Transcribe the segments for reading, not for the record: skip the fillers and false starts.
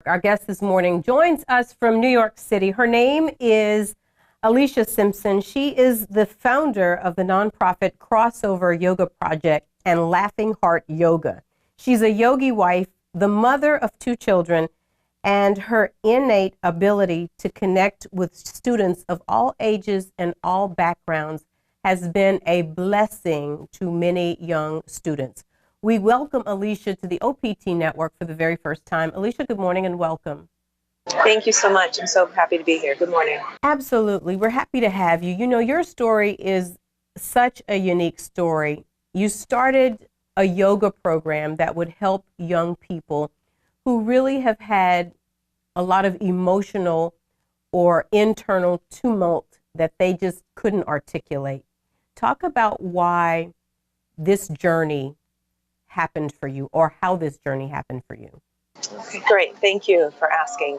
Our guest this morning joins us from New York City. Her name is Elisha Simpson. She is the founder of the nonprofit Crossover Yoga Project and Laughing Heart Yoga. She's a yogi wife, the mother of 2 children, and her innate ability to connect with students of all ages and all backgrounds has been a blessing to many young students. We welcome Elisha to the OPT Network for the very first time. Elisha, good morning and welcome. Thank you so much. I'm so happy to be here. Good morning. Absolutely. We're happy to have you. You know, your story is such a unique story. You started a yoga program that would help young people who really have had a lot of emotional or internal tumult that they just couldn't articulate. Talk about why this journey happened for you, or how this journey happened for you. Okay, great. Thank you for asking.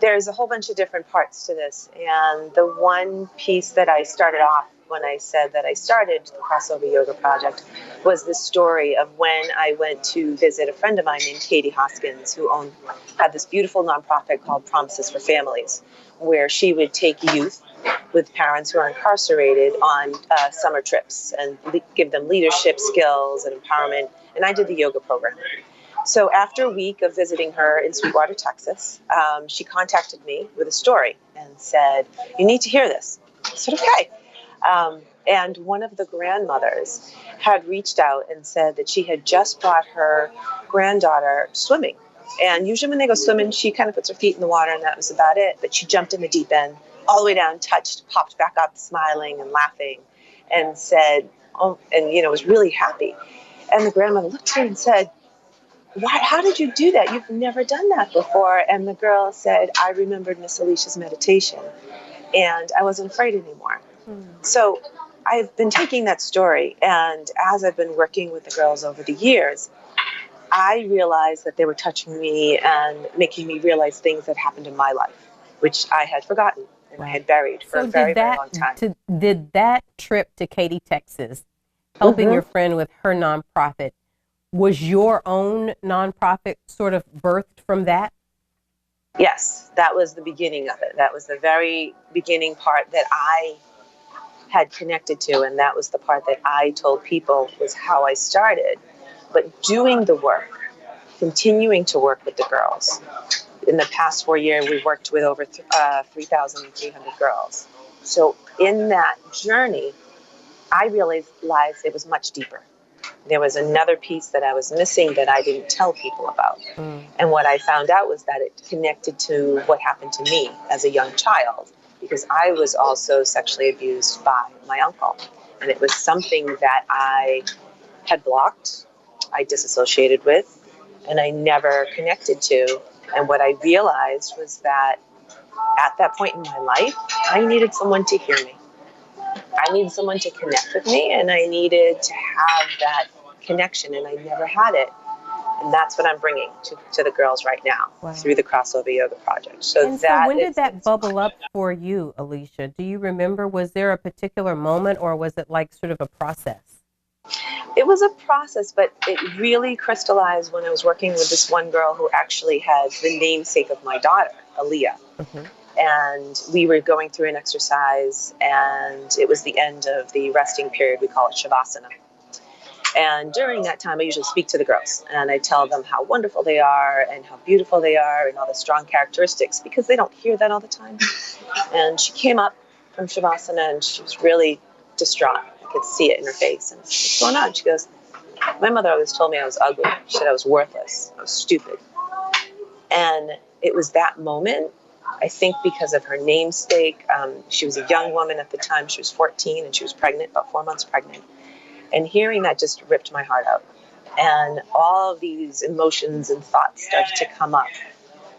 There's a whole bunch of different parts to this, and the one piece that I started off when I said that I started the Crossover Yoga Project was the story of when I went to visit a friend of mine named Katie Hoskins, who had this beautiful nonprofit called Promises for Families, where she would take youth with parents who are incarcerated on summer trips and give them leadership skills and empowerment. And I did the yoga program. So after a week of visiting her in Sweetwater, Texas, she contacted me with a story and said, "You need to hear this." I said, "Okay." And one of the grandmothers had reached out and said that she had just brought her granddaughter swimming. And usually when they go swimming, she kind of puts her feet in the water and that was about it. But she jumped in the deep end, all the way down, touched, popped back up, smiling and laughing, and said, was really happy. And the grandmother looked at her and said, "How did you do that? You've never done that before." And the girl said, "I remembered Miss Alicia's meditation and I wasn't afraid anymore." So I've been taking that story, and as I've been working with the girls over the years, I realized that they were touching me and making me realize things that happened in my life, which I had forgotten and I had buried for a very long time. Did that trip to Katy, Texas, helping your friend with her nonprofit, was your own nonprofit sort of birthed from that? Yes, that was the beginning of it. That was the very beginning part that I had connected to, and that was the part that I told people was how I started. But doing the work, continuing to work with the girls. In the past 4 years, we've worked with over 3,300 girls. So in that journey, I realized it was much deeper. There was another piece that I was missing that I didn't tell people about. And what I found out was that it connected to what happened to me as a young child, because I was also sexually abused by my uncle. And it was something that I had blocked, I disassociated with, and I never connected to. And what I realized was that at that point in my life, I needed someone to hear me. I needed someone to connect with me, and I needed to have that connection, and I never had it. And that's what I'm bringing to the girls right now through the Crossover Yoga Project. So when did that bubble up for you, Elisha? Do you remember, was there a particular moment, or was it like sort of a process? It was a process, but it really crystallized when I was working with this one girl who actually has the namesake of my daughter, Aaliyah. And we were going through an exercise, and it was the end of the resting period. We call it Shavasana. And during that time, I usually speak to the girls, and I tell them how wonderful they are and how beautiful they are and all the strong characteristics, because they don't hear that all the time. And she came up from Shavasana, and she was really distraught. I could see it in her face. And what's going on? She goes, "My mother always told me I was ugly. She said I was worthless. I was stupid." And it was that moment, I think, because of her namesake. She was a young woman at the time. She was 14, and she was pregnant, about 4 months pregnant. And hearing that just ripped my heart out. And all of these emotions and thoughts started to come up.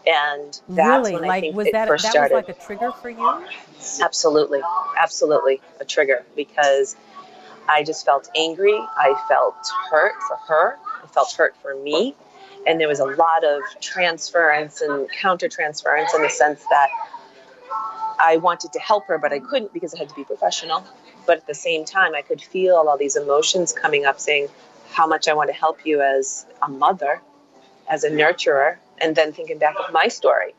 And that's when I think it first started. That was like a trigger for you? Absolutely. Absolutely a trigger, because I just felt angry. I felt hurt for her. I felt hurt for me. And there was a lot of transference and counter-transference in the sense that I wanted to help her, but I couldn't because I had to be professional. But at the same time, I could feel all these emotions coming up saying how much I want to help you as a mother, as a nurturer, And then thinking back of my story,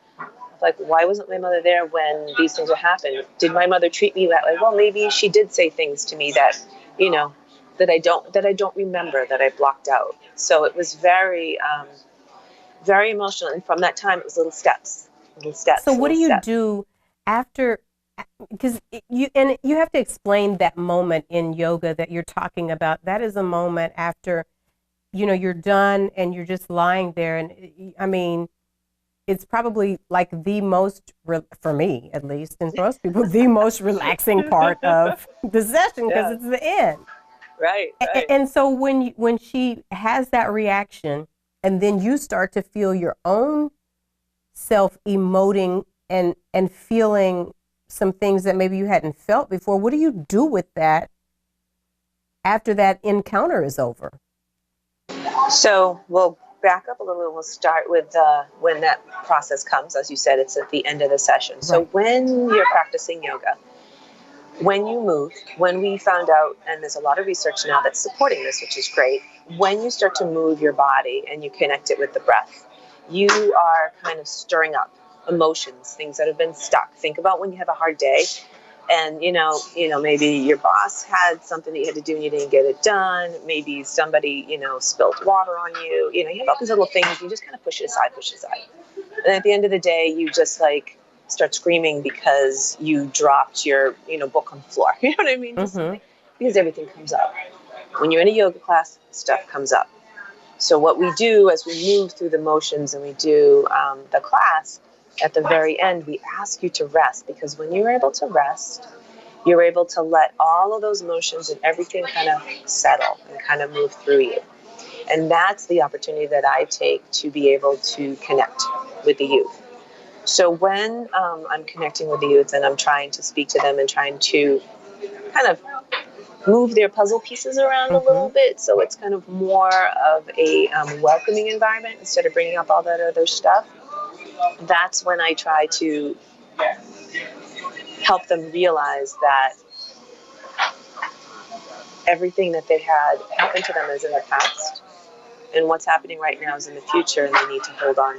like, why wasn't my mother there when these things were happening? Did my mother treat me that way? Well, maybe she did say things to me that, that I don't remember, that I blocked out. So it was very, very emotional. And from that time, it was little steps, So what do little you steps. do after, because you have to explain that moment in yoga that you're talking about. That is a moment after, you're done and you're just lying there. And I mean, it's probably like the most, for me at least, and for most people, the most relaxing part of the session, because Yeah. it's the end. Right. And so when she has that reaction, and then you start to feel your own self emoting and feeling some things that maybe you hadn't felt before, what do you do with that after that encounter is over? So we'll back up a little. We'll start with when that process comes. As you said, it's at the end of the session. So Right. when you're practicing yoga, when you move, when we found out, and there's a lot of research now that's supporting this, which is great, when you start to move your body and you connect it with the breath, you are kind of stirring up emotions, things that have been stuck. Think about when you have a hard day and, maybe your boss had something that you had to do and you didn't get it done. Maybe somebody, spilled water on you. You have all these little things. You just kind of push it aside. And at the end of the day, you just start screaming because you dropped your, book on the floor. You know what I mean? Just something, because everything comes up. When you're in a yoga class, stuff comes up. So what we do as we move through the motions and we do the class, at the very end, we ask you to rest, because when you're able to rest, you're able to let all of those emotions and everything kind of settle and kind of move through you. And that's the opportunity that I take to be able to connect with the youth. So when I'm connecting with the youth and I'm trying to speak to them and trying to kind of move their puzzle pieces around a little bit, so it's kind of more of a welcoming environment instead of bringing up all that other stuff, that's when I try to help them realize that everything that they had happened to them is in the past, and what's happening right now is in the future, and they need to hold on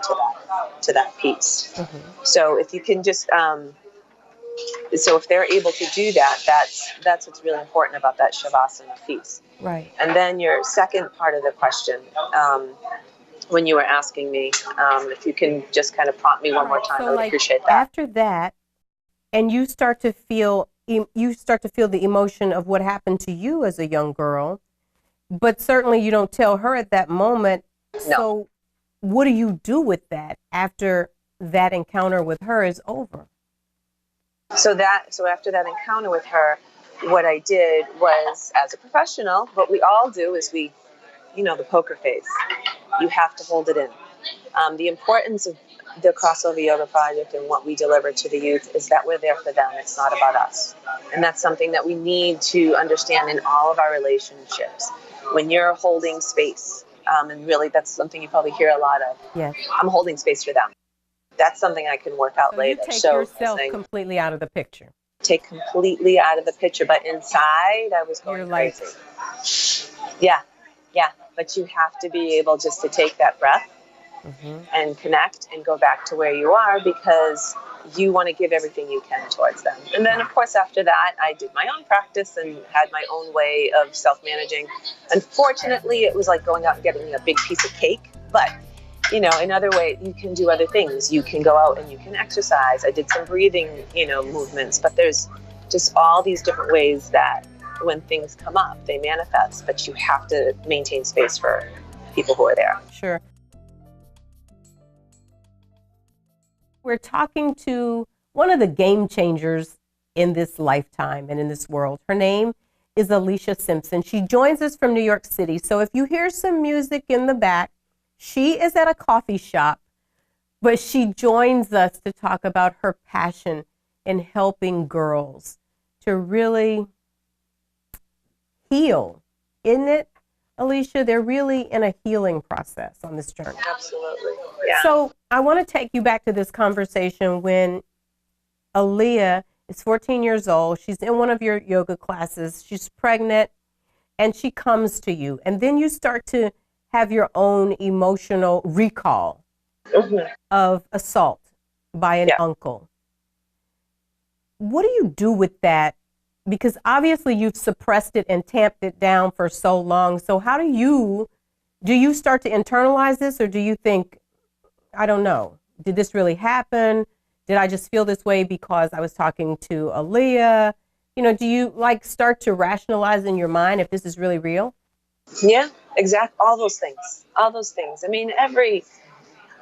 to that piece. So if you can just so if they're able to do that, that's what's really important about that shavasana piece. Right. And then your second part of the question, when you were asking me, if you can just kind of prompt me one more time, So I would appreciate that. After that, and you start to feel the emotion of what happened to you as a young girl, but certainly you don't tell her at that moment. No. So what do you do with that after that encounter with her is over? So after that encounter with her, what I did was, as a professional, what we all do is the poker face. You have to hold it in. The importance of the Crossover Yoga Project and what we deliver to the youth is that we're there for them. It's not about us. And that's something that we need to understand in all of our relationships. When you're holding space, and really that's something you probably hear a lot of. Yes. I'm holding space for them. That's something I can work out later. You take yourself completely out of the picture. Take completely out of the picture, but inside I was going crazy. Yeah. But you have to be able just to take that breath and connect and go back to where you are, because you want to give everything you can towards them. And then, of course, after that, I did my own practice and had my own way of self-managing. Unfortunately, it was like going out and getting a big piece of cake, but in other ways, you can do other things. You can go out and you can exercise. I did some breathing, movements, but there's just all these different ways that when things come up, they manifest, but you have to maintain space for people who are there. Sure. We're talking to one of the game changers in this lifetime and in this world. Her name is Elisha Simpson. She joins us from New York City. So if you hear some music in the back, she is at a coffee shop, but she joins us to talk about her passion in helping girls to really heal. Isn't it, Elisha? They're really in a healing process on this journey. Absolutely. Yeah. So I want to take you back to this conversation when Aaliyah is 14 years old. She's in one of your yoga classes. She's pregnant, and she comes to you. And then you start to have your own emotional recall Hmm. of assault by an Yeah. uncle. What do you do with that? Because obviously you've suppressed it and tamped it down for so long. So how do you start to internalize this, or do you think, I don't know, did this really happen? Did I just feel this way because I was talking to Aaliyah? Do you like start to rationalize in your mind if this is really real? Yeah, exactly. All those things. All those things. I mean,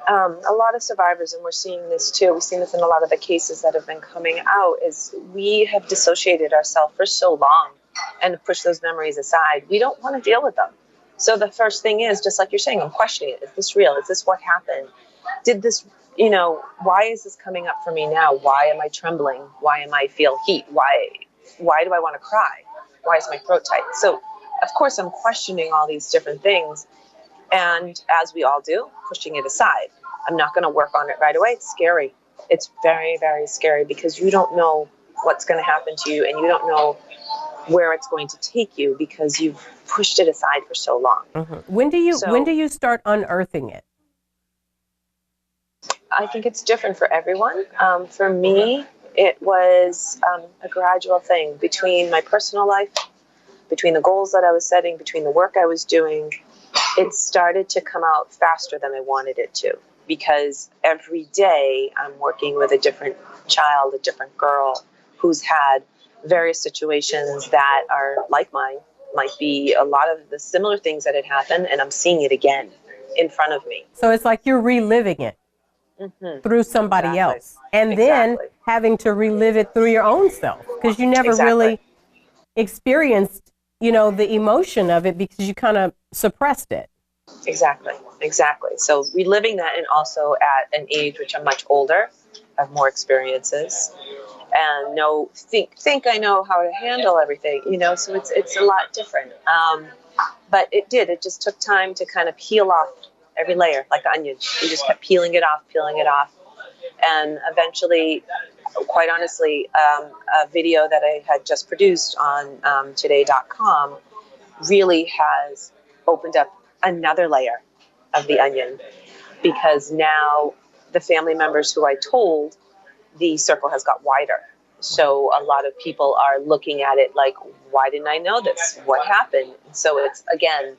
a lot of survivors, and we're seeing this too, we've seen this in a lot of the cases that have been coming out, is we have dissociated ourselves for so long and pushed those memories aside. We don't want to deal with them. So the first thing is, just like you're saying, I'm questioning it. Is this real? Is this what happened? Did this, why is this coming up for me now? Why am I trembling? Why am I feel heat? Why do I want to cry? Why is my throat tight? So of course I'm questioning all these different things. And as we all do, pushing it aside. I'm not going to work on it right away. It's scary. It's very, very scary because you don't know what's going to happen to you, and you don't know where it's going to take you because you've pushed it aside for so long. When do So you start unearthing it? I think it's different for everyone. For me, it was a gradual thing between my personal life, between the goals that I was setting, between the work I was doing. It started to come out faster than I wanted it to, because every day I'm working with a different child, a different girl who's had various situations that are like mine, might be a lot of the similar things that had happened, and I'm seeing it again in front of me. So it's like you're reliving it Hmm. through somebody Exactly. else and then Exactly. having to relive it through your own self because you never Exactly. really experienced, the emotion of it because you kind of suppressed it. Exactly. Exactly. So reliving that, and also at an age which I'm much older, have more experiences, and think I know how to handle everything, so it's a lot different. But it just took time to kind of peel off every layer like an onion. We just kept peeling it off, and eventually, quite honestly, a video that I had just produced on today.com really has opened up another layer of the onion, because now the family members who I told, the circle has got wider. So a lot of people are looking at it like, why didn't I know this? What happened? So it's, again,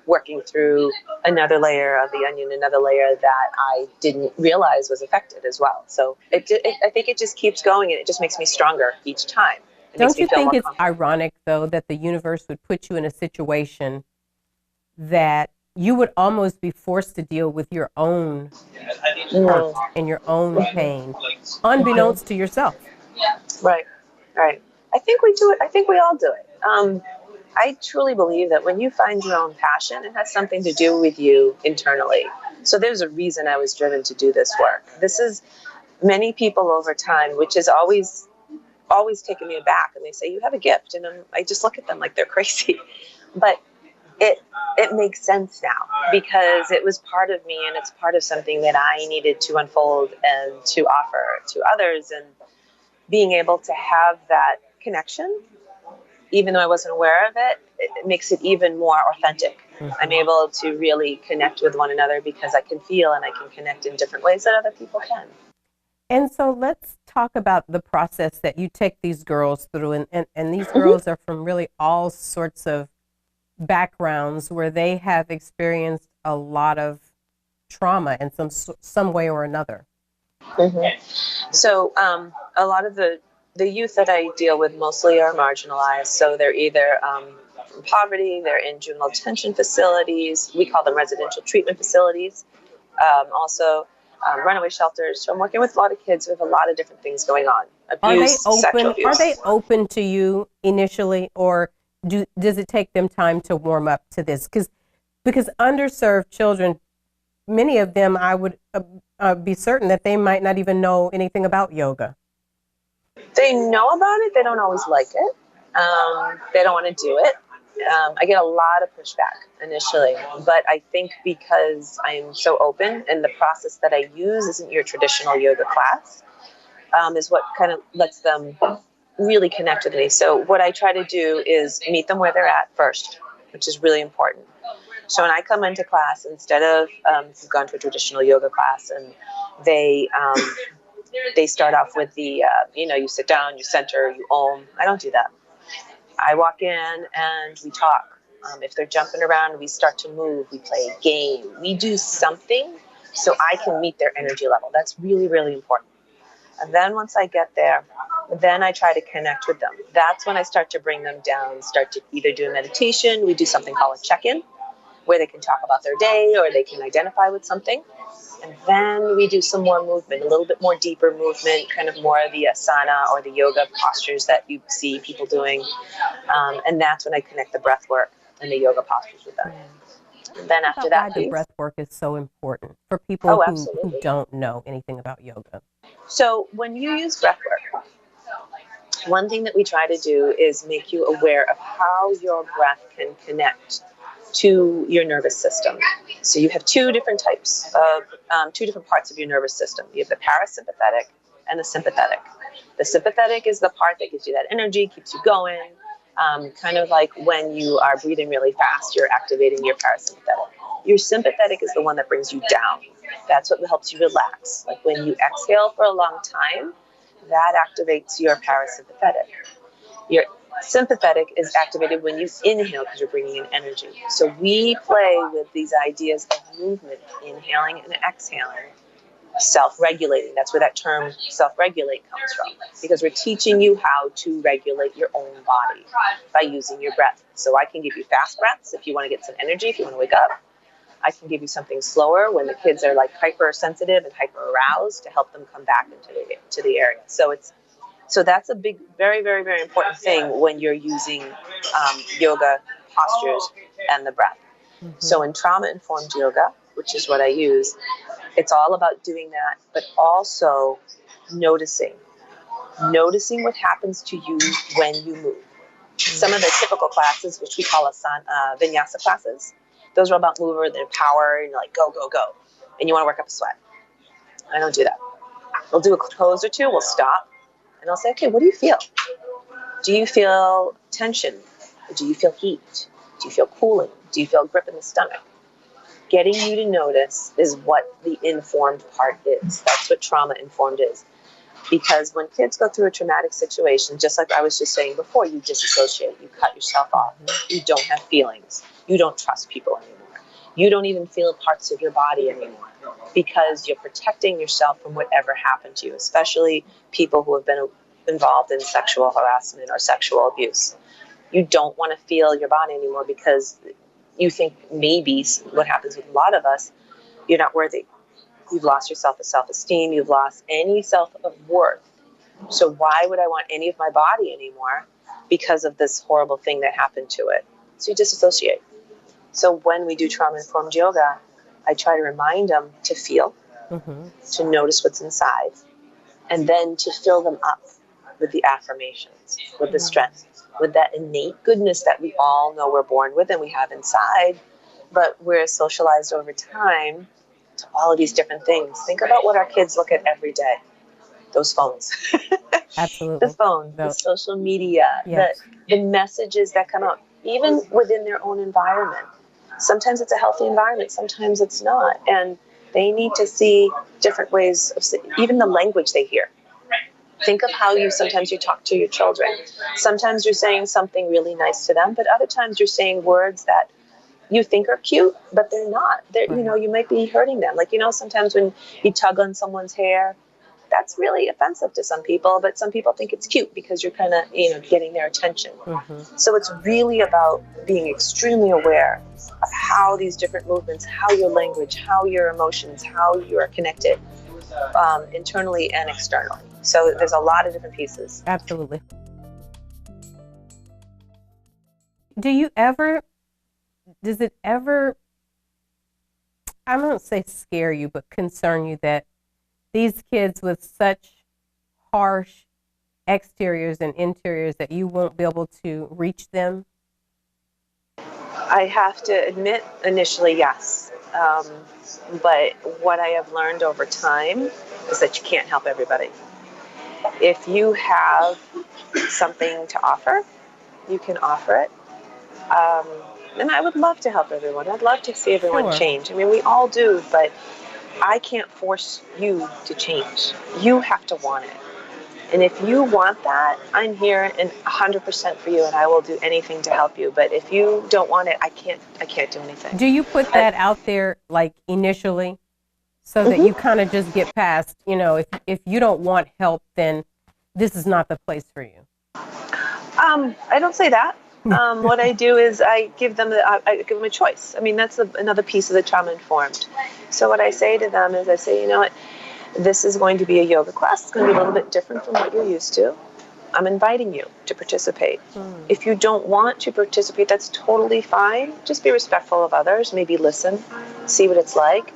working through another layer of the onion, another layer that I didn't realize was affected as well. So I think it just keeps going, and it just makes me stronger each time. It makes Don't me you feel think more it's confident. ironic, though, that the universe would put you in a situation that you would almost be forced to deal with your own Mm. hurt and your own pain, unbeknownst to yourself? Right, right. I think we do it. I think we all do it. I truly believe that when you find your own passion, it has something to do with you internally. So there's a reason I was driven to do this work. This is many people over time, which is always taken me aback, and they say you have a gift, and I just look at them like they're crazy, but it it makes sense now because it was part of me, and it's part of something that I needed to unfold and to offer to others, and being able to have that connection, even though I wasn't aware of it, it makes it even more authentic. I'm Mhm. able to really connect with one another because I can feel and I can connect in different ways that other people can. And so let's talk about the process that you take these girls through. And these Hmm. girls are from really all sorts of backgrounds where they have experienced a lot of trauma in some way or another. Hmm. So a lot of the youth that I deal with mostly are marginalized. So they're either from poverty, they're in juvenile detention facilities. We call them residential treatment facilities. Also, runaway shelters. So I'm working with a lot of kids who have a lot of different things going on: abuse, sexual Are abuse. they open to you initially, or does it take them time to warm up to this? Because underserved children, many of them, I would be certain that they might not even know anything about yoga. They know about it. They don't always like it. They don't want to do it. I get a lot of pushback initially, but I think because I'm so open and the process that I use isn't your traditional yoga class, is what kind of lets them really connect with me. So what I try to do is meet them where they're at first, which is really important. So when I come into class, instead of gone to a traditional yoga class and they start off with the, you sit down, you center, you om. I don't do that. I walk in and we talk. If they're jumping around, we start to move. We play a game. We do something so I can meet their energy level. That's really, really important. And then once I get there, then I try to connect with them. That's when I start to bring them down, start to either do a meditation. We do something called a check-in, where they can talk about their day or they can identify with something. And then we do some more movement, a little bit more deeper movement, kind of more of the asana or the yoga postures that you see people doing. And that's when I connect the breath work and the yoga postures with them. And then after that, why the breath work is so important for people who don't know anything about yoga. So when you use breath work, one thing that we try to do is make you aware of how your breath can connect to your nervous system. So you have two different types of, two different parts of your nervous system. You have the parasympathetic and the sympathetic. The sympathetic is the part that gives you that energy, keeps you going. Kind of like when you are breathing really fast, you're activating your parasympathetic. Your sympathetic is the one that brings you down. That's what helps you relax. Like when you exhale for a long time, that activates your parasympathetic. Your sympathetic is activated when you inhale because you're bringing in energy. So we play with these ideas of movement, inhaling and exhaling, self-regulating. That's where that term self-regulate comes from, because we're teaching you how to regulate your own body by using your breath. So I can give you fast breaths if you want to get some energy, if you want to wake up. I can give you something slower when the kids are like hypersensitive and hyper-aroused to help them come back into the area. So that's a big, very, very, very important thing when you're using yoga postures and the breath. Mm-hmm. So in trauma-informed yoga, which is what I use, it's all about doing that, but also noticing what happens to you when you move. Some of the typical classes, which we call vinyasa classes, those are about movement and power, and you're like, go, go, go. And you want to work up a sweat. I don't do that. We'll do a pose or two, we'll stop, and I'll say, okay, what do you feel? Do you feel tension? Do you feel heat? Do you feel cooling? Do you feel grip in the stomach? Getting you to notice is what the informed part is. That's what trauma-informed is. Because when kids go through a traumatic situation, just like I was just saying before, you disassociate, you cut yourself off, you don't have feelings, you don't trust people anymore, you don't even feel parts of your body anymore, because you're protecting yourself from whatever happened to you, especially people who have been involved in sexual harassment or sexual abuse. You don't want to feel your body anymore because you think maybe what happens with a lot of us, you're not worthy. You've lost your self-esteem. You've lost any self-worth. So why would I want any of my body anymore because of this horrible thing that happened to it? So you disassociate. So when we do trauma-informed yoga, I try to remind them to feel, to notice what's inside, and then to fill them up with the affirmations, with the strength, with that innate goodness that we all know we're born with and we have inside, but we're socialized over time to all of these different things. Think about what our kids look at every day. Those phones. Absolutely. The phone, the social media, yes. the messages that come out, even within their own environment. Sometimes it's a healthy environment, sometimes it's not. And they need to see different ways of, even the language they hear. Think of how sometimes you talk to your children. Sometimes you're saying something really nice to them, but other times you're saying words that you think are cute, but they're not. You might be hurting them. Like, sometimes when you tug on someone's hair, that's really offensive to some people, but some people think it's cute because you're kind of, getting their attention. So it's really about being extremely aware of how these different movements, how your language, how your emotions, how you are connected internally and externally. So there's a lot of different pieces. Absolutely. Does it ever, I won't say scare you, but concern you that these kids with such harsh exteriors and interiors that you won't be able to reach them? I have to admit, initially, yes. But what I have learned over time is that you can't help everybody. If you have something to offer, you can offer it. And I would love to help everyone. I'd love to see everyone Sure. change. I mean, we all do, but I can't force you to change. You have to want it. And if you want that, I'm here and 100% for you, and I will do anything to help you. But if you don't want it, I can't do anything. Do you put And, that out there like initially so that you mm-hmm. kind of just get past, if you don't want help, then this is not the place for you? I don't say that. What I do is I give them a choice. I mean, that's another piece of the trauma informed. So what I say to them is I say, you know what, this is going to be a yoga class. It's going to be a little bit different from what you're used to. I'm inviting you to participate. If you don't want to participate, that's totally fine. Just be respectful of others. Maybe listen, see what it's like,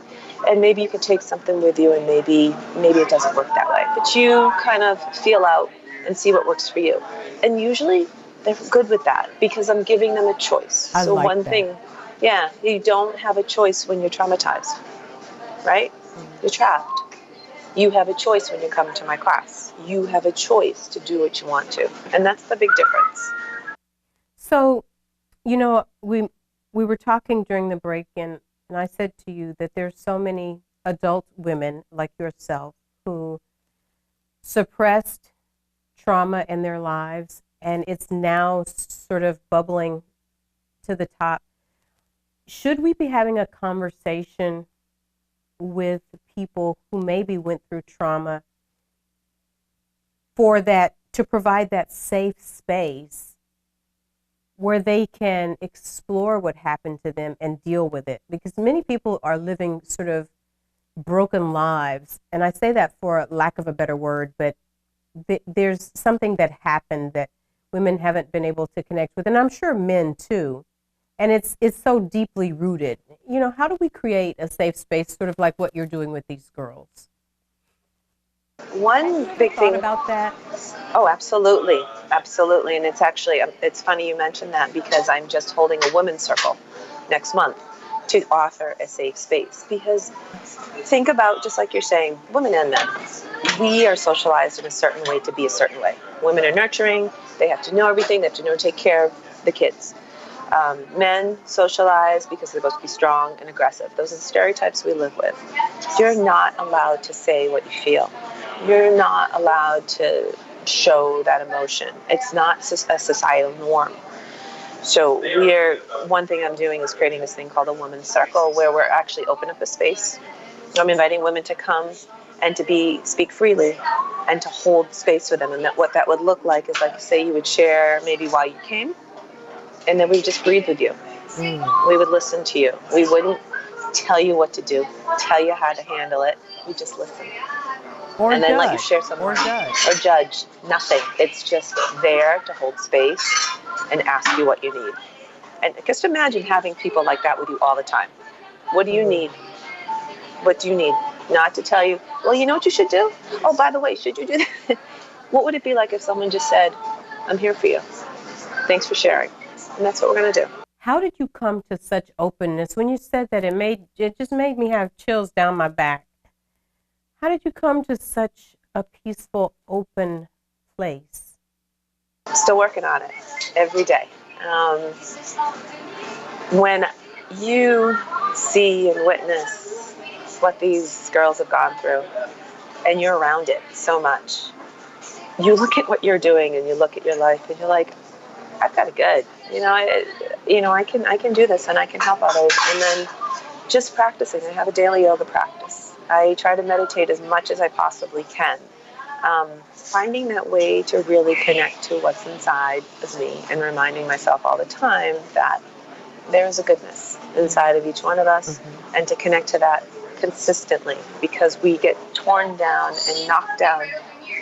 and maybe you can take something with you. And maybe it doesn't work that way. But you kind of feel out and see what works for you. And usually they're good with that because I'm giving them a choice. I So like one that. thing, yeah, you don't have a choice when you're traumatized, right? You're trapped. You have a choice when you come to my class. You have a choice to do what you want to. And that's the big difference. So, we were talking during the break, and I said to you that there's so many adult women like yourself who suppressed trauma in their lives, and it's now sort of bubbling to the top. Should we be having a conversation with people who maybe went through trauma to provide that safe space where they can explore what happened to them and deal with it? Because many people are living sort of broken lives, and I say that for lack of a better word, but there's something that happened that women haven't been able to connect with, and I'm sure men too. And it's so deeply rooted. How do we create a safe space, sort of like what you're doing with these girls? One Have you big ever thought thing. about that? Oh, absolutely. Absolutely. And it's funny you mentioned that because I'm just holding a women's circle next month to author a safe space. Because think about, just like you're saying, women and men, we are socialized in a certain way to be a certain way. Women are nurturing. They have to know everything. They have to know to take care of the kids. Men socialize because they're supposed to be strong and aggressive. Those are the stereotypes we live with. You're not allowed to say what you feel. You're not allowed to show that emotion. It's not a societal norm. So one thing I'm doing is creating this thing called a women's circle where we're actually open up a space. I'm inviting women to come and to speak freely and to hold space with them. And what that would look like is, like, say you would share maybe why you came, and then we would just breathe with you. We would listen to you. We wouldn't tell you what to do, tell you how to handle it. We just listen. Or And then let you judge. share some Or judge. or judge. Nothing. It's just there to hold space and ask you what you need. And just imagine having people like that with you all the time. What do you need? What do you need? Not to tell you, well, you know what you should do? Oh, by the way, should you do that? What would it be like if someone just said, I'm here for you. Thanks for sharing. And that's what we're going to do. How did you come to such openness? When you said that, it just made me have chills down my back. How did you come to such a peaceful, open place? Still working on it every day. When you see and witness what these girls have gone through, and you're around it so much, you look at what you're doing and you look at your life and you're like, I've got it good. I can do this and I can help others. And then just practicing. I have a daily yoga practice. I try to meditate as much as I possibly can. Finding that way to really connect to what's inside of me and reminding myself all the time that there is a goodness inside of each one of us, and to connect to that consistently, because we get torn down and knocked down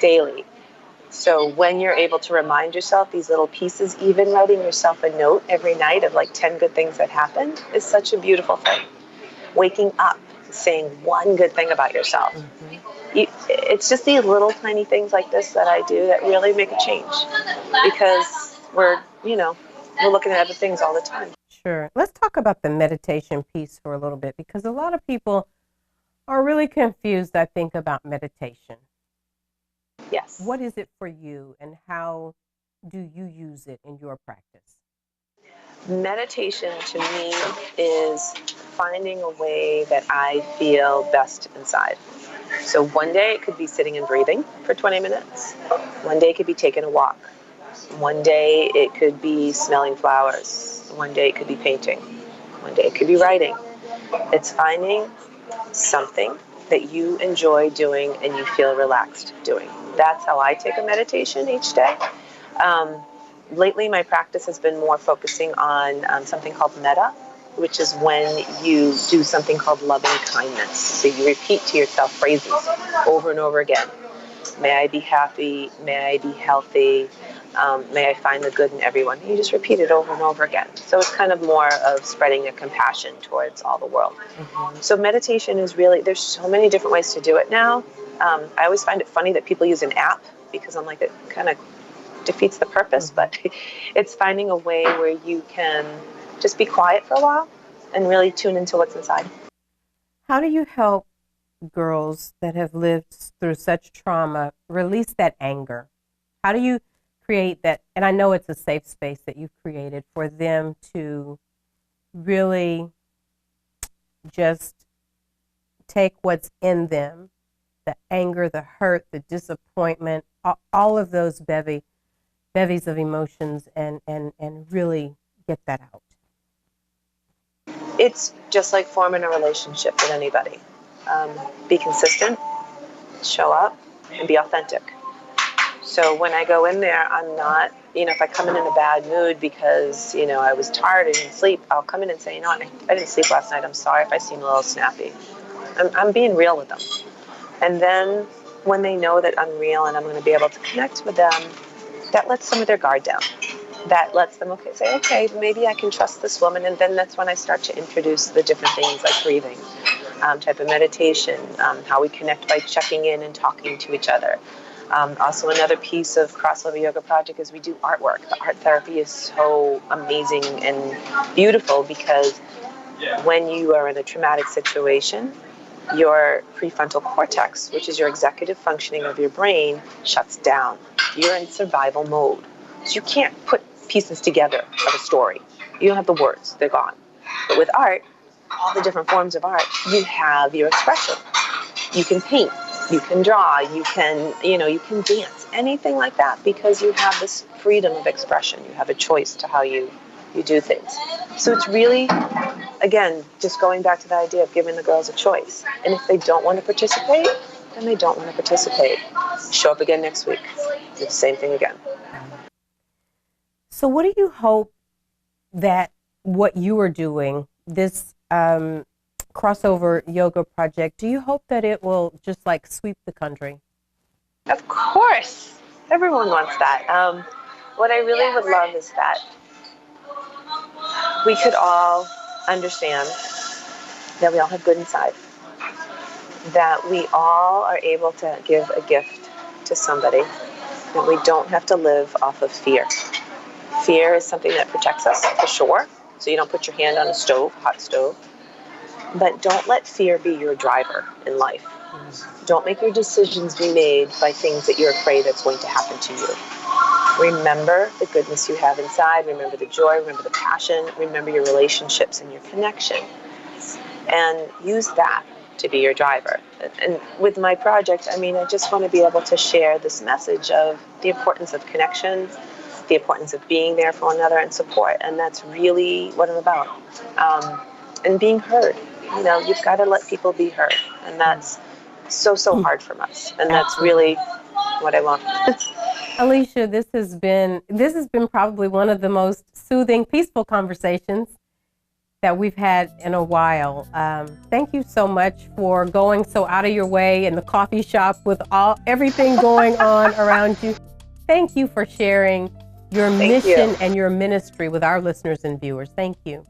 daily. So when you're able to remind yourself these little pieces, even writing yourself a note every night of like 10 good things that happened is such a beautiful thing. Waking up saying one good thing about yourself. It's just these little tiny things like this that I do that really make a change, because we're looking at other things all the time. Sure. Let's talk about the meditation piece for a little bit, because a lot of people are really confused, I think, about meditation. Yes. What is it for you, and how do you use it in your practice? Meditation to me is finding a way that I feel best inside. So one day it could be sitting and breathing for 20 minutes. One day it could be taking a walk. One day it could be smelling flowers. One day it could be painting. One day it could be writing. It's finding something that you enjoy doing and you feel relaxed doing. That's how I take a meditation each day. Lately, my practice has been more focusing on something called metta, which is when you do something called loving kindness. So you repeat to yourself phrases over and over again. May I be happy, may I be healthy, may I find the good in everyone. You just repeat it over and over again. So it's kind of more of spreading a compassion towards all the world. Mm-hmm. So meditation is really, there's so many different ways to do it now. I always find it funny that people use an app because I'm like, it kind of defeats the purpose, but it's finding a way where you can just be quiet for a while and really tune into what's inside. How do you help girls that have lived through such trauma release that anger? How do you create that? And I know it's a safe space that you've created for them to really just take what's in them, the anger, the hurt, the disappointment, all of those bevies of emotions, and really get that out. It's just like forming a relationship with anybody. Be consistent, show up, and be authentic. So when I go in there, I'm not, if I come in a bad mood because, I was tired, I didn't sleep, I'll come in and say, I didn't sleep last night, I'm sorry if I seem a little snappy. I'm being real with them. And then when they know that I'm real and I'm going to be able to connect with them, that lets some of their guard down. That lets them say, okay, maybe I can trust this woman. And then that's when I start to introduce the different things like breathing, type of meditation, how we connect by checking in and talking to each other. Also, another piece of Crossover Yoga Project is we do artwork. The art therapy is so amazing and beautiful because when you are in a traumatic situation, your prefrontal cortex, which is your executive functioning of your brain, shuts down. You're in survival mode. So you can't put pieces together of a story. You don't have the words, they're gone. But with art, all the different forms of art, you have your expression. You can paint, you can draw, you can dance, anything like that, because you have this freedom of expression. You have a choice to how you do things. So it's really, again, just going back to the idea of giving the girls a choice. And if they don't want to participate, then they don't want to participate. Show up again next week. Do the same thing again. So what do you hope that what you are doing, this Crossover Yoga Project, do you hope that it will just like sweep the country? Of course. Everyone wants that. What I really would love is that we could all understand that we all have good inside, that we all are able to give a gift to somebody, that we don't have to live off of fear. Fear is something that protects us, for sure, so you don't put your hand on a stove, hot stove, but don't let fear be your driver in life. Don't make your decisions be made by things that you're afraid that's going to happen to you. Remember the goodness you have inside, remember the joy, remember the passion, remember your relationships and your connection, and use that to be your driver. And with my project, I just want to be able to share this message of the importance of connection, the importance of being there for one another and support, and that's really what I'm about. And being heard. You've got to let people be heard, and that's so hard from us, and that's really what I want. Elisha, this has been probably one of the most soothing, peaceful conversations that we've had in a while. Thank you so much for going so out of your way in the coffee shop with everything going on around you. Thank you for sharing your mission and your ministry with our listeners and viewers. Thank you.